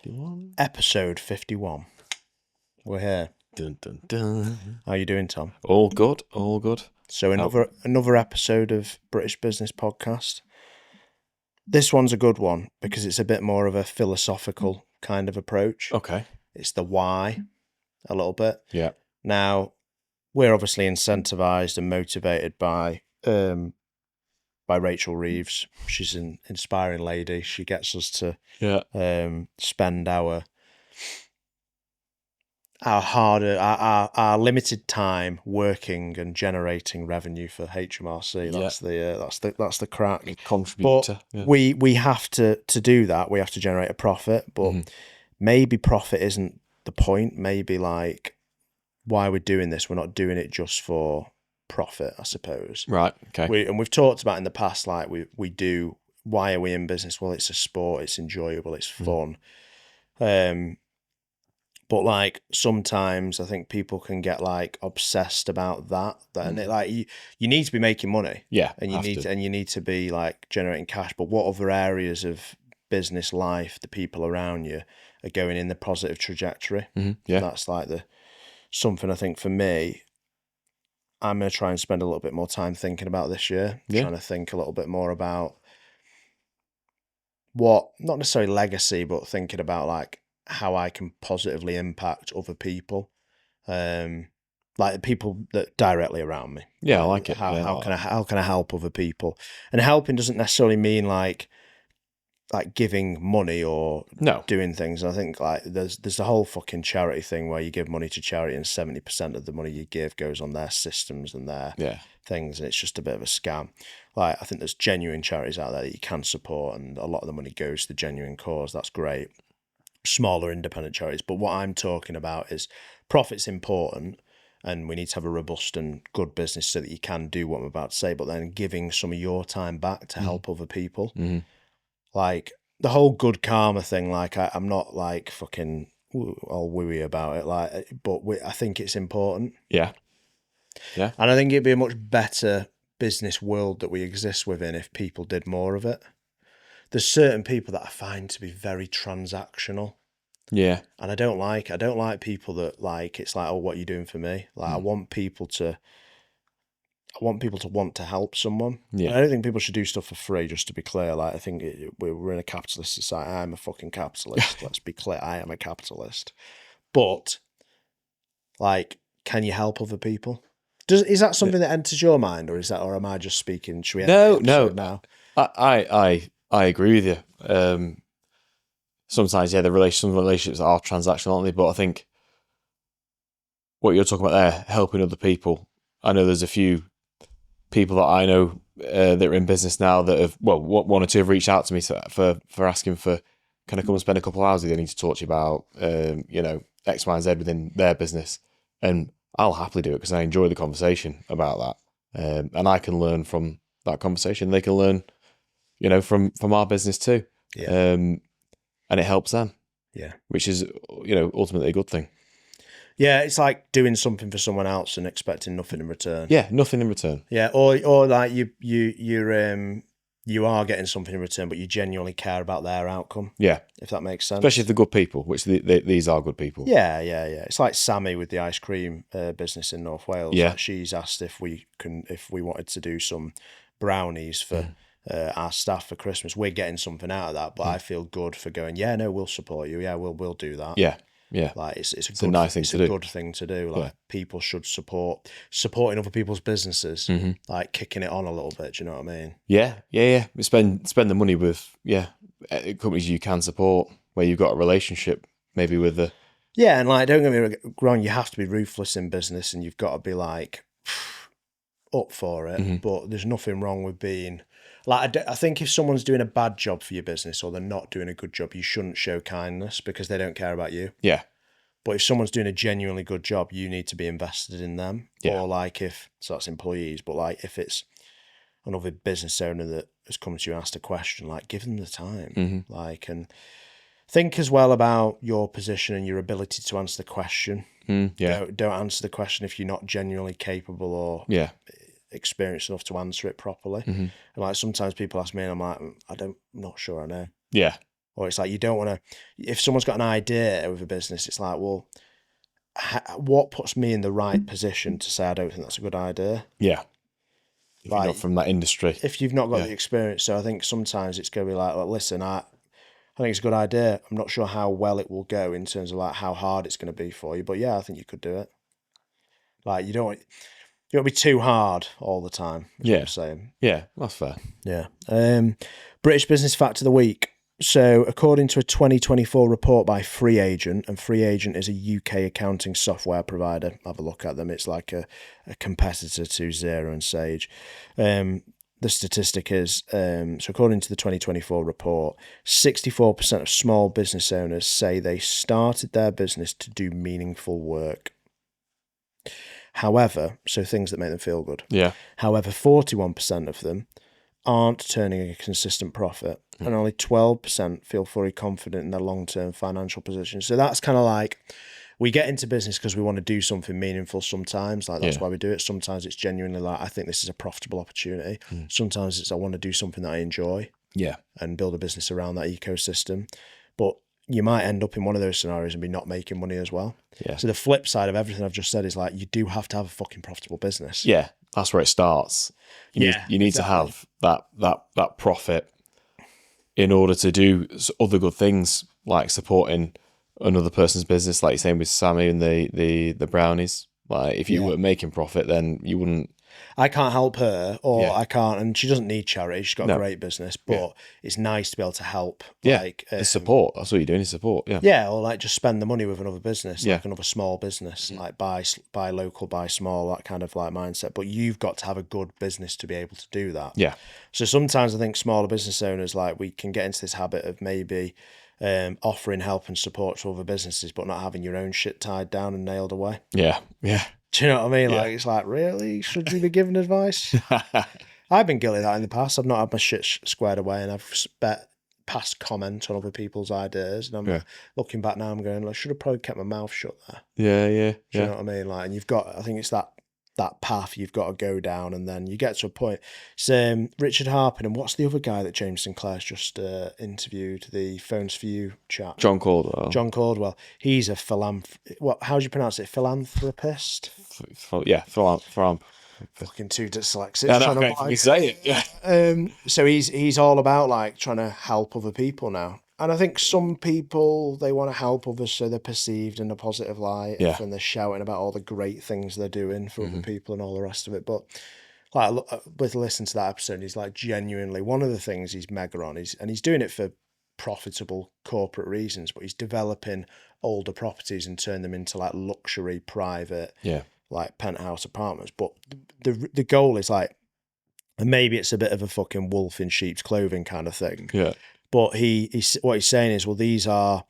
51. Episode 51. We're here. Dun, dun, dun. How you doing, Tom? All good, all good. So another episode of British Business Podcast. This one's a good one because it's a bit more of a philosophical kind of approach. Okay. It's the why a little bit. Yeah. Now, we're obviously incentivized and motivated by Rachel Reeves. She's an inspiring lady. She gets us to spend our limited time working and generating revenue for HMRC. That's the crack. Contributor. But we have to do that. We have to generate a profit. But maybe profit isn't the point. Maybe like why we're doing this, we're not doing it just for profit, I suppose. Right. Okay. We've talked about in the past, like we do. Why are we in business? Well, it's a sport. It's enjoyable. It's fun. But like sometimes I think people can get like obsessed about that. And it, like you need to be making money. Yeah. And you need to be like generating cash. But what other areas of business life, the people around you are going in the positive trajectory? Yeah. That's like something I think for me, I'm going to try and spend a little bit more time thinking about this year. Trying to think a little bit more about what, not necessarily legacy, but thinking about like how I can positively impact other people, like the people that directly around me. Yeah, I like it. How can I help other people? And helping doesn't necessarily mean like giving money or doing things. I think like there's the whole fucking charity thing where you give money to charity and 70% of the money you give goes on their systems and their things, and it's just a bit of a scam. Like I think there's genuine charities out there that you can support, and a lot of the money goes to the genuine cause. That's great. Smaller independent charities. But what I'm talking about is profit's important, and we need to have a robust and good business so that you can do what I'm about to say, but then giving some of your time back to help other people. Like the whole good karma thing, like I'm not like fucking all wooey about it, like, but I think it's important. Yeah. And I think it'd be a much better business world that we exist within if people did more of it. There's certain people that I find to be very transactional. Yeah. And I don't like people that like, it's like, oh, what are you doing for me? Like I want people to want to help someone. Yeah. I don't think people should do stuff for free, just to be clear. Like I think we're in a capitalist society. I'm a fucking capitalist. Let's be clear. I am a capitalist. But like, can you help other people? Is that something that enters your mind, or am I just speaking? Should we No. now? I agree with you. Sometimes, some relationships are transactional, aren't they? But I think what you're talking about there, helping other people. I know there's a few people that I know that are in business now that have, well, one or two have reached out to me for asking for, can I come and spend a couple of hours with you? I need to talk to you about, X, Y, and Z within their business. And I'll happily do it because I enjoy the conversation about that. And I can learn from that conversation. They can learn, from our business too. Yeah. And it helps them. Yeah. Which is, ultimately a good thing. Yeah, it's like doing something for someone else and expecting nothing in return. Yeah, nothing in return. Yeah, or like you are getting something in return, but you genuinely care about their outcome. Yeah, if that makes sense. Especially if they're good people, which these are good people. Yeah. It's like Sammy with the ice cream business in North Wales. Yeah, like she's asked if we wanted to do some brownies for our staff for Christmas. We're getting something out of that, but I feel good for going. Yeah, no, we'll support you. Yeah, we'll do that. Yeah. Yeah, like it's a nice thing to do. It's a good thing to do. Like people should supporting other people's businesses, like kicking it on a little bit. Do you know what I mean? Yeah. Spend the money with companies you can support where you've got a relationship, maybe with the and like don't get me wrong, you have to be ruthless in business, and you've got to be like up for it. But there's nothing wrong with being. Like, I think if someone's doing a bad job for your business or they're not doing a good job, you shouldn't show kindness because they don't care about you. Yeah. But if someone's doing a genuinely good job, you need to be invested in them. Yeah. Or like so that's employees, but like if it's another business owner that has come to you and asked a question, like give them the time. Like, and think as well about your position and your ability to answer the question. Don't answer the question if you're not genuinely capable or experienced enough to answer it properly. And like sometimes people ask me and I'm like, I'm not sure I know. Yeah. Or it's like you don't want to, if someone's got an idea with a business, it's like, well, what puts me in the right position to say I don't think that's a good idea? Yeah. If you're not from that industry. If you've not got the experience. So I think sometimes it's going to be like, well, listen, I think it's a good idea. I'm not sure how well it will go in terms of like how hard it's going to be for you. But yeah, I think you could do it. Like you don't want to be too hard all the time. Yeah. What I'm saying. Yeah, that's fair. Yeah. British Business Fact of the Week. So, according to a 2024 report by Free Agent, and Free Agent is a UK accounting software provider. Have a look at them. It's like a competitor to Xero and Sage. The statistic is, so according to the 2024 report, 64% of small business owners say they started their business to do meaningful work. However, so things that make them feel good. Yeah. However, 41% of them aren't turning a consistent profit, and only 12% feel fully confident in their long-term financial position. So that's kind of like, we get into business because we want to do something meaningful sometimes. Like that's why we do it. Sometimes it's genuinely like, I think this is a profitable opportunity. Sometimes it's, I want to do something that I enjoy. Yeah. And build a business around that ecosystem. But you might end up in one of those scenarios and be not making money as well. Yeah. So the flip side of everything I've just said is like, you do have to have a fucking profitable business. Yeah. That's where it starts. You need to have that profit in order to do other good things, like supporting another person's business, like you're saying with Sammy and the brownies. Like if you weren't making profit, then you wouldn't. I can't help her, or I can't, and she doesn't need charity. She's got a great business, but it's nice to be able to help. Yeah, like support. That's what you're doing, is support. Yeah, yeah, or like just spend the money with another business, like another small business, like buy local, buy small, that kind of like mindset. But you've got to have a good business to be able to do that. Yeah. So sometimes I think smaller business owners, like we can get into this habit of maybe offering help and support to other businesses, but not having your own shit tied down and nailed away. Yeah, yeah. Do you know what I mean? Like, it's like, really? Should you be giving advice? I've been guilty of that in the past. I've not had my shit squared away, and I've passed comment on other people's ideas. And I'm looking back now, I'm going, like, I should have probably kept my mouth shut there. Yeah. Do you know what I mean? Like, and you've got, I think it's that path you've got to go down, and then you get to a point. So Richard Harpin, and what's the other guy that James Sinclair's just interviewed, the Phones for You chat? John Caldwell. He's a how do you pronounce it? Philanthropist? Philanthropist. Fucking too dyslexic. Yeah, I can't even say it. Yeah. So he's all about like trying to help other people now. And I think some people, they want to help others so they're perceived in a positive light. Yeah. And they're shouting about all the great things they're doing for other people and all the rest of it. But like, with listening to that episode, he's like genuinely, one of the things he's mega on is, and he's doing it for profitable corporate reasons, but he's developing older properties and turning them into like luxury private, like penthouse apartments. But the goal is like, and maybe it's a bit of a fucking wolf in sheep's clothing kind of thing. Yeah. But what he's saying is, well, these are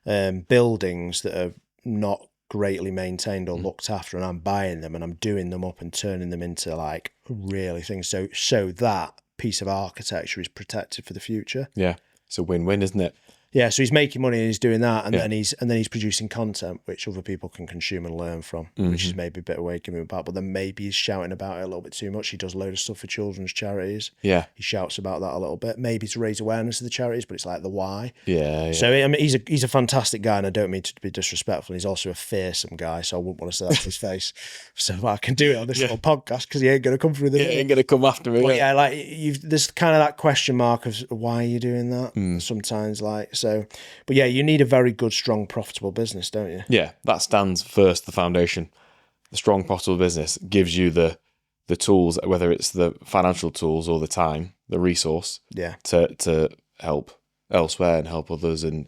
buildings that are not greatly maintained or looked after, and I'm buying them and I'm doing them up and turning them into like really things. So that piece of architecture is protected for the future. Yeah, it's a win-win, isn't it? Yeah, so he's making money and he's doing that, and then he's producing content which other people can consume and learn from, which is maybe a bit away giving about. But then maybe he's shouting about it a little bit too much. He does a load of stuff for children's charities. Yeah, he shouts about that a little bit, maybe to raise awareness of the charities, but it's like the why. Yeah. So I mean, he's a fantastic guy, and I don't mean to be disrespectful. He's also a fearsome guy, so I wouldn't want to say that to his face. So I can do it on this little podcast because he ain't gonna come through the. He ain't gonna come after me. But yeah, like there's kind of that question mark of why are you doing that sometimes, like so. But yeah, you need a very good, strong, profitable business, don't you? Yeah, that stands first, the foundation. The strong, profitable business gives you the tools, whether it's the financial tools or the time, the resource, to help elsewhere and help others and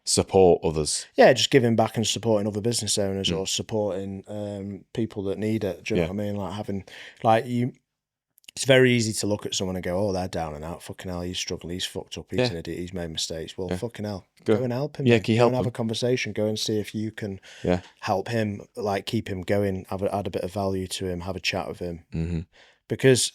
support others. Yeah, just giving back and supporting other business owners or supporting people that need it. Do you know what I mean? Like having, like you. It's very easy to look at someone and go, oh, they're down and out. Fucking hell, he's struggling. He's fucked up. He's an idiot. He's made mistakes. Well, fucking hell. Go and help him. Yeah, can you help him? Have a conversation. Go and see if you can help him, like keep him going, add a bit of value to him, have a chat with him. Mm-hmm. Because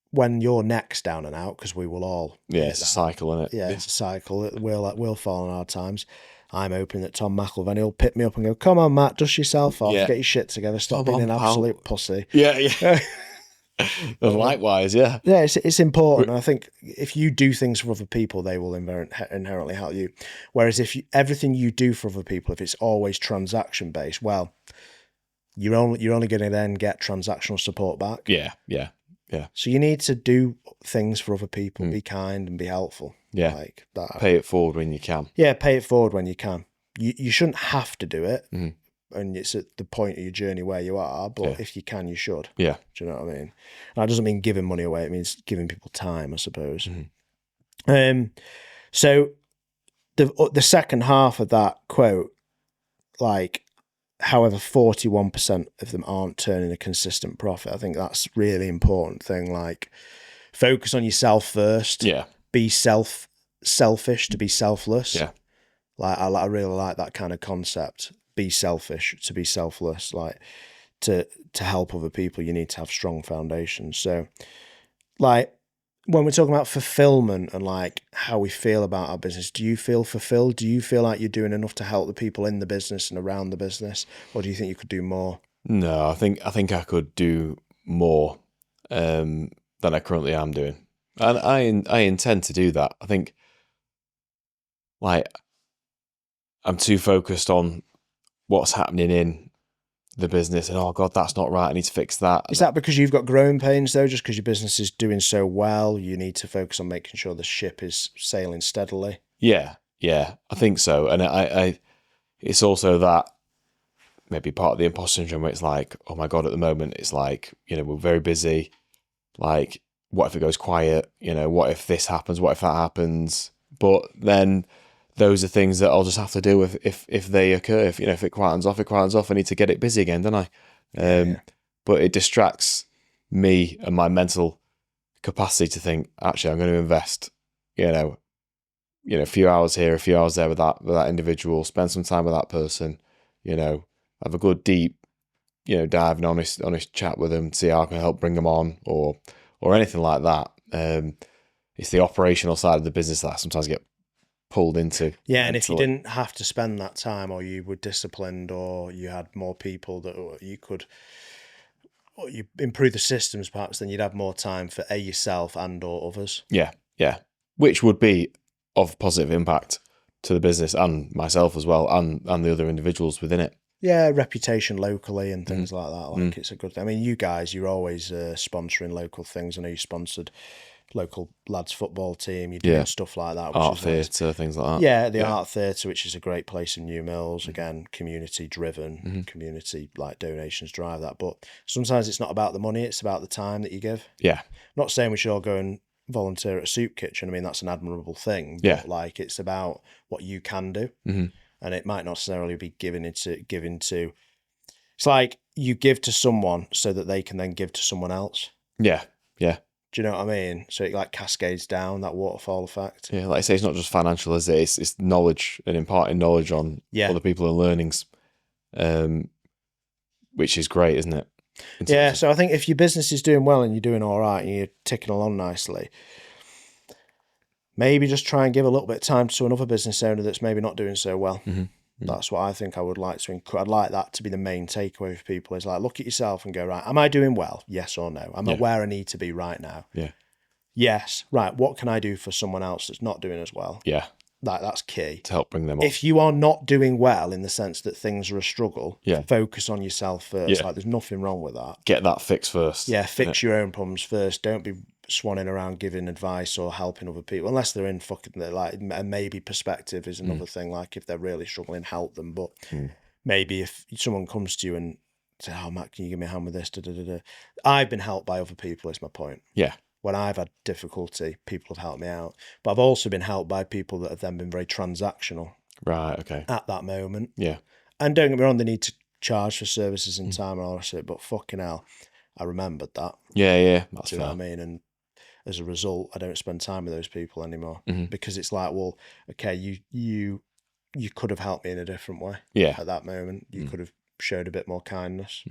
when you're next down and out, because we will all... Yeah, it's a cycle, isn't it? Yeah, it's a cycle. We'll fall on hard times. I'm hoping that Tom McElvenney will pick me up and go, come on, Matt, dust yourself off, get your shit together, stop being an absolute pussy. Yeah. And likewise, yeah. Yeah, it's important. I think if you do things for other people, they will inherently help you. Whereas if everything you do for other people, if it's always transaction based, well, you're only going to then get transactional support back. Yeah. So you need to do things for other people, be kind and be helpful. Yeah. Like that. Pay it forward when you can. Yeah, pay it forward when you can. You shouldn't have to do it. And it's at the point of your journey where you are, but if you can, you should. Yeah. Do you know what I mean? And that doesn't mean giving money away. It means giving people time, I suppose. So the second half of that quote, like, however, 41% of them aren't turning a consistent profit. I think that's a really important thing. Like, focus on yourself first. Yeah. Be selfish to be selfless. Yeah. Like, I really like that kind of concept. Be selfish to be selfless. Like, to help other people, you need to have strong foundations. So, like, when we're talking about fulfillment and like how we feel about our business, do you feel fulfilled? Do you feel like you're doing enough to help the people in the business and around the business, or do you think you could do more? No, I think I could do more than I currently am doing, and I intend to do that. I think, like, I'm too focused on what's happening in the business, and oh god, that's not right, I need to fix that. Is that because you've got growing pains though? Just because your business is doing so well, you need to focus on making sure the ship is sailing steadily? Yeah, I think so. And I it's also that maybe part of the imposter syndrome where it's like, oh my god, at the moment it's like, we're very busy. Like, what if it goes quiet? What if this happens? What if that happens? But then those are things that I'll just have to deal with if they occur. If it quietens off, I need to get it busy again, don't I? But it distracts me and my mental capacity to think, actually, I'm going to invest, a few hours here, a few hours there with that individual, spend some time with that person, have a good deep, dive and honest chat with them, see how I can help bring them on or anything like that. It's the operational side of the business that I sometimes get pulled into. Yeah, and if you didn't have to spend that time, or you were disciplined, or you had more people that you could, or you improve the systems perhaps, then you'd have more time for yourself and or others. Yeah, which would be of positive impact to the business and myself as well, and the other individuals within it. Yeah, reputation locally and things like that. Like, it's a good thing. I mean, you guys, you're always sponsoring local things. I know you sponsored local lads football team. You're doing stuff like that. Art theatre, things like that. Yeah, the art theatre, which is a great place in New Mills. Again, community driven, community like donations drive that. But sometimes it's not about the money, it's about the time that you give. Yeah. Not saying we should all go and volunteer at a soup kitchen. I mean, that's an admirable thing. But like, it's about what you can do. And it might not necessarily be given to. It's like you give to someone so that they can then give to someone else. Yeah. Do you know what I mean? So it like cascades down, that waterfall effect. Yeah, like I say, it's not just financial, is it? It's knowledge and imparting knowledge on other people and learnings, which is great, isn't it? Yeah, so I think if your business is doing well and you're doing all right and you're ticking along nicely, maybe just try and give a little bit of time to another business owner that's maybe not doing so well. That's what I think I would like to. I'd like that to be the main takeaway for people. Is like, look at yourself and go, right, am I doing well? Yes or no? Am I where I need to be right now? Yeah. Yes. Right. What can I do for someone else that's not doing as well? Yeah. That's key. To help bring them up. If you are not doing well in the sense that things are a struggle, Yeah. focus on yourself first. Like, there's nothing wrong with that. Get that fixed first. Yeah, fix your own problems first. Don't be swanning around giving advice or helping other people, unless they're in fucking, like, a maybe perspective is another thing. Like, if they're really struggling, help them. But maybe if someone comes to you and says, oh, Matt, can you give me a hand with this? I've been helped by other people, is my point. Yeah. When I've had difficulty, people have helped me out. But I've also been helped by people that have then been very transactional. Right, okay. At that moment. Yeah. And don't get me wrong, they need to charge for services and time and all that shit, but fucking hell, I remembered that. Yeah. That's Do you know what I mean? And as a result, I don't spend time with those people anymore because it's like, well, okay, you could have helped me in a different way. Yeah. At that moment, you could have showed a bit more kindness.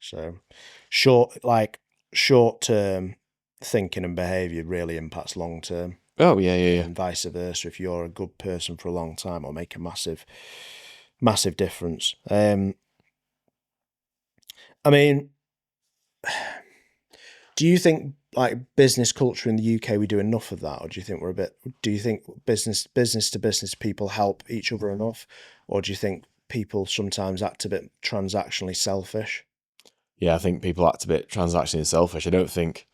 So short term thinking and behaviour really impacts long term. Oh yeah. And vice versa. If you're a good person for a long time, it'll make a massive difference. I mean, Do you think like business culture in the UK, we do enough of that, or do you think we're a bit? Do you think business to business people help each other enough, or do you think people sometimes act a bit transactionally selfish? Yeah, I think people act a bit transactionally selfish. I don't think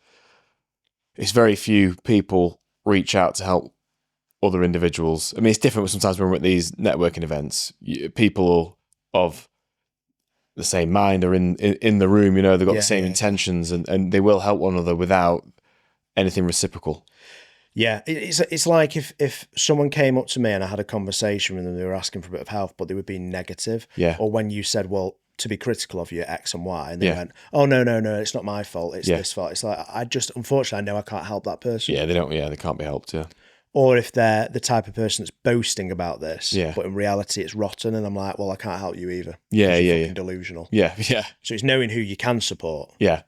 it's very few people reach out to help other individuals. I mean, it's different sometimes when we're at these networking events. People of the same mind are in the room, they've got the same intentions and they will help one another without anything reciprocal. Yeah, it's like if someone came up to me and I had a conversation with them, they were asking for a bit of help, but they were being negative. Yeah. Or when you said, well, to be critical of you, X and Y, and they went, oh, no, it's not my fault, it's this fault. It's like, unfortunately, I know I can't help that person. Yeah, they can't be helped, yeah. Or if they're the type of person that's boasting about this, but in reality it's rotten, and I'm like, well, I can't help you either. Yeah, you're fucking delusional. Yeah. So it's knowing who you can support. Yeah.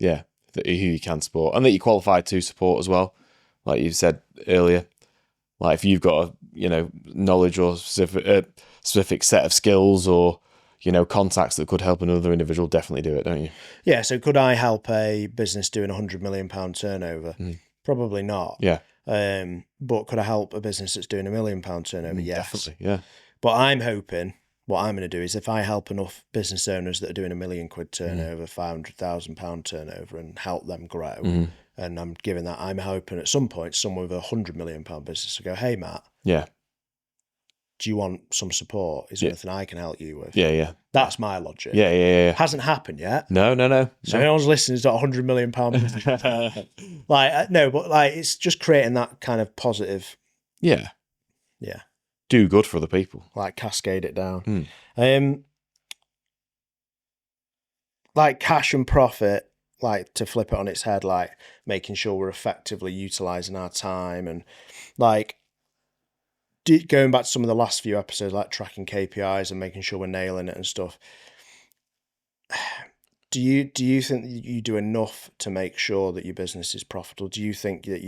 Who you can support, and that you're qualified to support as well. Like you said earlier, like if you've got a knowledge or specific set of skills or contacts that could help another individual, definitely do it, don't you? Yeah. So could I help a business doing £100 million turnover? Probably not. Yeah. But could I help a business that's doing £1 million turnover? Yes. Definitely. Yeah. But I'm hoping what I'm going to do is if I help enough business owners that are doing £1 million turnover, £500,000 turnover, and help them grow, and I'm giving that, I'm hoping at some point someone with £100 million business will go, hey, Matt. Yeah. Do you want some support? Is there anything I can help you with? Yeah. That's my logic. Yeah. Hasn't happened yet. No. So anyone's listening who's got £100 million business. No, but it's just creating that kind of positive. Yeah. Yeah. Do good for other people. Like cascade it down. Like cash and profit, like to flip it on its head, like making sure we're effectively utilising our time and like going back to some of the last few episodes, like tracking KPIs and making sure we're nailing it and stuff. Do you think that you do enough to make sure that your business is profitable? Do you think that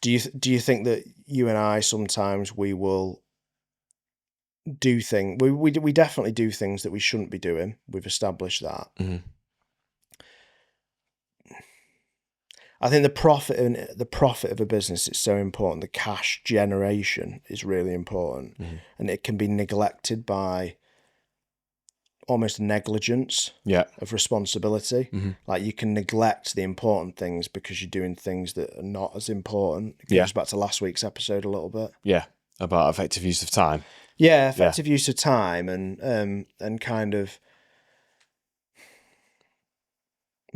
do you think that you and I sometimes we will do things we definitely do things that we shouldn't be doing. We've established that. I think the profit of a business is so important. The cash generation is really important, and it can be neglected by almost negligence of responsibility. Like you can neglect the important things because you're doing things that are not as important. It goes back to last week's episode a little bit. Yeah, about effective use of time. Yeah, effective use of time and kind of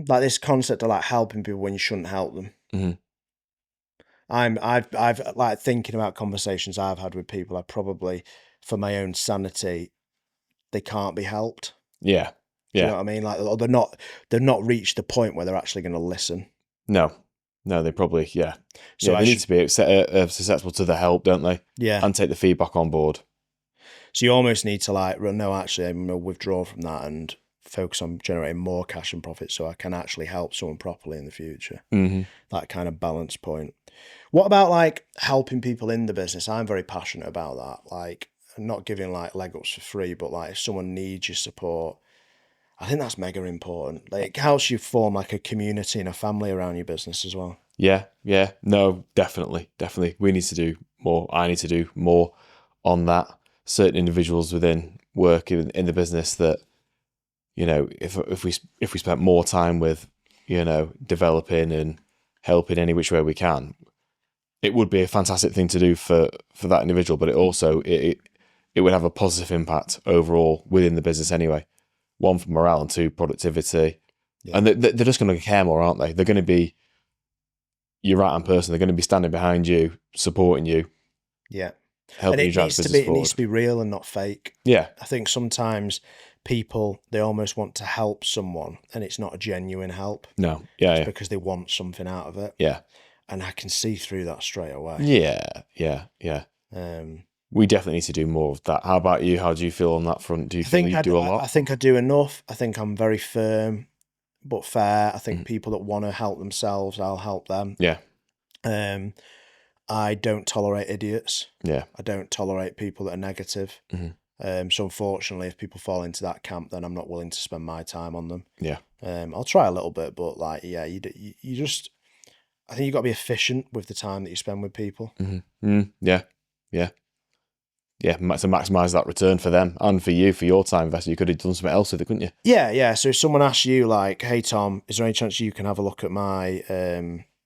like this concept of like helping people when you shouldn't help them. I've like thinking about conversations I've had with people. I probably, for my own sanity, they can't be helped. Yeah. Do you know what I mean? Like, or they're not reached the point where they're actually going to listen. No, they probably, So they need to be susceptible to the help, don't they? Yeah. And take the feedback on board. So you almost need to like, no, actually, I'm going to withdraw from that and focus on generating more cash and profit so I can actually help someone properly in the future. That kind of balance point. What about like helping people in the business? I'm very passionate about that. Like, not giving like leg ups for free, but like if someone needs your support, I think that's mega important. Like it helps you form like a community and a family around your business as well. Yeah. No, definitely. We need to do more. I need to do more on that. Certain individuals within work in the business that, if we spent more time with, developing and helping any which way we can, it would be a fantastic thing to do for that individual. But it also it would have a positive impact overall within the business anyway. One, for morale, and two, productivity. Yeah. And they're just going to care more, aren't they? They're going to be your right-hand person. They're going to be standing behind you, supporting you. Yeah. Helping you drive the business forward. It needs to be real and not fake. Yeah. I think sometimes people, they almost want to help someone and it's not a genuine help. No. Yeah. It's because they want something out of it. Yeah. And I can see through that straight away. Yeah. We definitely need to do more of that. How about you? How do you feel on that front? Do you think you do a lot? I think I do enough. I think I'm very firm but fair. I think people that want to help themselves, I'll help them. Yeah. I don't tolerate idiots. Yeah. I don't tolerate people that are negative. So unfortunately, if people fall into that camp, then I'm not willing to spend my time on them. Yeah. I'll try a little bit, but like, yeah, you just, I think you've got to be efficient with the time that you spend with people. Yeah. To maximise that return for them and for you, for your time invested. You could have done something else with it, couldn't you? Yeah. So if someone asks you like, hey, Tom, is there any chance you can have a look at my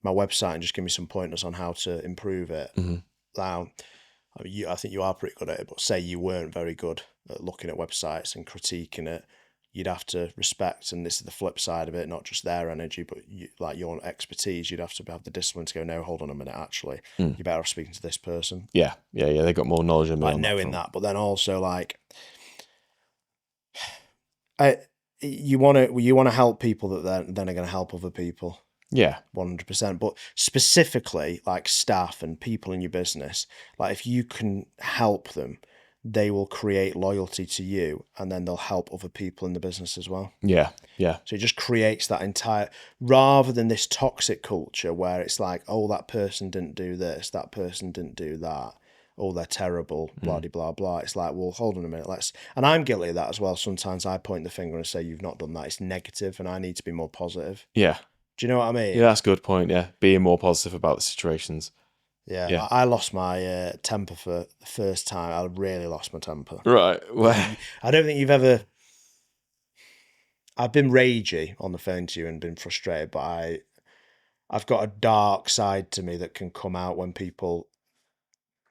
my website and just give me some pointers on how to improve it? Now, I think you are pretty good at it, but say you weren't very good at looking at websites and critiquing it, you'd have to respect, and this is the flip side of it, not just their energy, but like your expertise, you'd have to have the discipline to go, no, hold on a minute, actually, you better off speaking to this person. Yeah. They got more knowledge than me. Like knowing that, but then also like, you want to help people that then are going to help other people. Yeah. 100%. But specifically like staff and people in your business, like if you can help them, they will create loyalty to you, and then they'll help other people in the business as well. Yeah. So it just creates that entire, rather than this toxic culture where it's like, oh, that person didn't do this, that person didn't do that, oh, they're terrible, blah, blah, blah. It's like, well, hold on a minute, and I'm guilty of that as well. Sometimes I point the finger and say, you've not done that, it's negative, and I need to be more positive. Yeah. Do you know what I mean? Yeah, that's a good point, yeah. Being more positive about the situations. Yeah. I lost my temper for the first time. I really lost my temper. Right. Well, I don't think you've ever... I've been ragey on the phone to you and been frustrated, but I've got a dark side to me that can come out when people...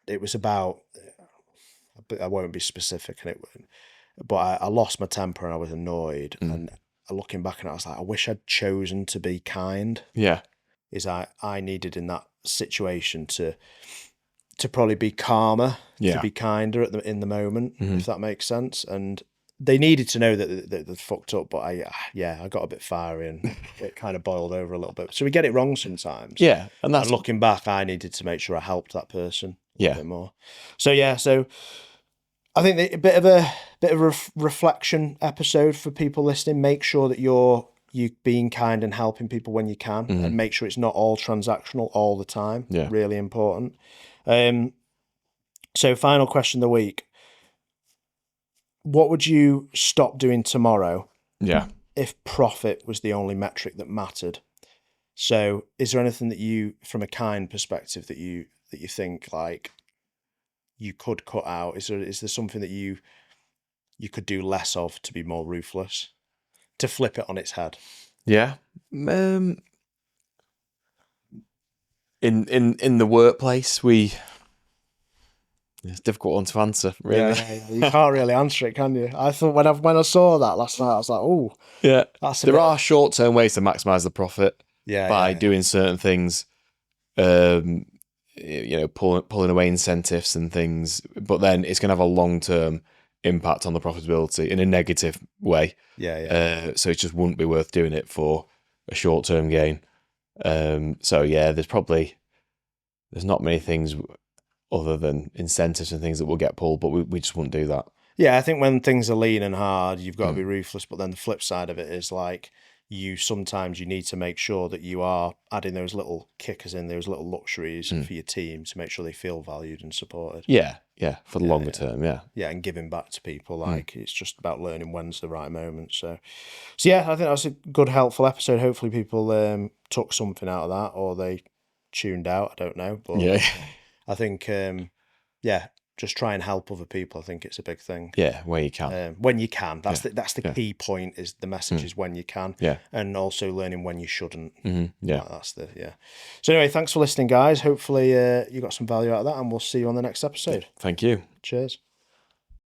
It was about... I won't be specific, but I lost my temper and I was annoyed. And looking back on it, I was like, I wish I'd chosen to be kind. Yeah. I needed in that situation to probably be calmer, to be kinder in the moment, if that makes sense. And they needed to know that they fucked up, but I got a bit fiery and it kind of boiled over a little bit. So we get it wrong sometimes. Yeah, and looking back, I needed to make sure I helped that person a bit more. So I think a bit of a reflection episode for people listening. Make sure that you being kind and helping people when you can, and make sure it's not all transactional all the time. Yeah. Really important. So final question of the week. What would you stop doing tomorrow? Yeah. If profit was the only metric that mattered? So is there anything that you, from a kind perspective, that you think like you could cut out? Is there something that you could do less of to be more ruthless? To flip it on its head. Yeah. In the workplace, it's a difficult one to answer, really. Yeah. You can't really answer it, can you? I thought when I saw that last night, I was like, oh, yeah. There are short-term ways to maximise the profit by doing certain things, pulling away incentives and things, but then it's going to have a long-term impact on the profitability in a negative way. So it just wouldn't be worth doing it for a short-term gain. There's not many things other than incentives and things that will get pulled, but we just wouldn't do that. Yeah, I think when things are lean and hard, you've got to be ruthless, but then the flip side of it is like sometimes you need to make sure that you are adding those little kickers in, those little luxuries for your team to make sure they feel valued and supported. Yeah, for the longer term, yeah. Yeah, and giving back to people, it's just about learning when's the right moment. So yeah, I think that's a good, helpful episode. Hopefully people took something out of that, or they tuned out, I don't know. But yeah. I think, just try and help other people. I think it's a big thing. Yeah, where you can. When you can. That's the key point. Is the message is when you can. Yeah. And also learning when you shouldn't. Yeah. So anyway, thanks for listening, guys. Hopefully you got some value out of that, and we'll see you on the next episode. Thank you. Cheers.